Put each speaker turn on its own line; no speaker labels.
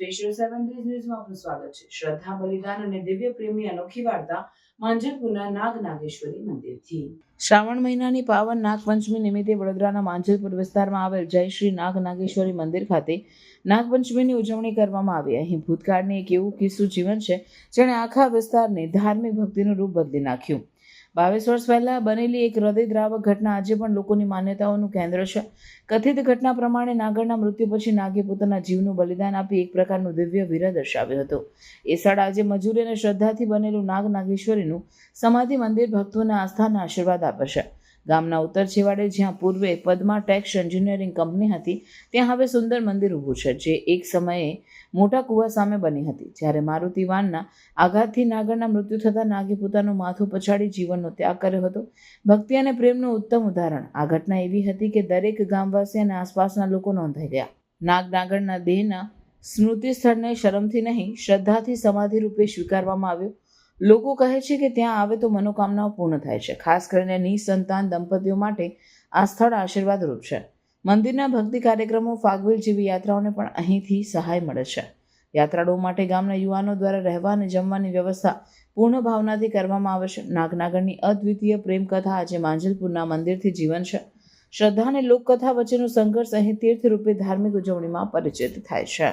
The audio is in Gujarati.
સ્પેશિયલ 7 ડેઝ ન્યૂઝમાં આપનું સ્વાગત છે। શ્રદ્ધા, બલિદાન અને દિવ્ય પ્રેમની અનોખી વાર્તા માંજલપુરના નાગનાગેશ્વરી મંદિરથી। શ્રાવણ મહિનાની પાવન નાગપંચમી નિમિત્તે વડોદરાના માંજલપુર વિસ્તારમાં આવેલ જય શ્રી નાગનાગેશ્વરી મંદિર ખાતે નાગપંચમીની ઉજવણી કરવામાં આવી। અહીં ભૂતકાળની એક એવું કિસ્સું જીવન છે જેણે આખા વિસ્તારને ધાર્મિક ભક્તિનું રૂપ બદલી નાખ્યું। 22 વર્ષ પહેલા બનેલી એક હૃદયદ્રાવક ઘટના આજે પણ લોકોની માન્યતાઓનું કેન્દ્ર છે। કથિત ઘટના પ્રમાણે નાગરના મૃત્યુ પછી નાગે પોતાના જીવનું બલિદાન આપી એક પ્રકારનું દિવ્ય વીર દર્શાવ્યો હતો। એ સ્થળ આજે મજૂરી અને શ્રદ્ધાથી બનેલું નાગનાગેશ્વરીનું સમાધિ મંદિર ભક્તોના આસ્થાના આશીર્વાદ આપે છે। ગામના ઉત્તર છેવાડે જ્યાં પૂર્વે પદ્મા ટેક્સ એન્જિનિયરિંગ કંપની હતી ત્યાં હવે સુંદર મંદિર ઊભું છે જે એક સમયે મોટા કૂવા સામે બની હતી। જ્યારે મારુતિ વાનના આઘાતથી નાગરના મૃત્યુ થતાં નાગે પોતાનું માથું પછાડી જીવનનો ત્યાગ કર્યો હતો। ભક્તિ અને પ્રેમનું ઉત્તમ ઉદાહરણ આ ઘટના એવી હતી કે દરેક ગામવાસી અને આસપાસના લોકો નોંધાઈ ગયા। નાગરના દેહના સ્મૃતિ સ્થળને શરમથી નહીં શ્રદ્ધાથી સમાધિ રૂપે સ્વીકારવામાં આવ્યો। લોકો કહે છે કે ત્યાં આવે તો મનોકામનાઓ પૂર્ણ થાય છે। ખાસ કરીને નિસંતાન દંપતીઓ માટે આ સ્થળ આશીર્વાદરૂપ છે। મંદિરના ભક્તિ કાર્યક્રમો, ફાગવેલ જેવી યાત્રાઓને પણ અહીંથી સહાય મળે છે। યાત્રાળુઓ માટે ગામના યુવાનો દ્વારા રહેવા અને જમવાની વ્યવસ્થા પૂર્ણ ભાવનાથી કરવામાં આવે છે। નાગની અદ્વિતીય પ્રેમ કથા આજે માંજલપુરના મંદિરથી જીવન છે। શ્રદ્ધા અને લોકકથા વચ્ચેનો સંઘર્ષ અહીં તીર્થ રૂપે ધાર્મિક ઉજવણીમાં પરિચિત થાય છે।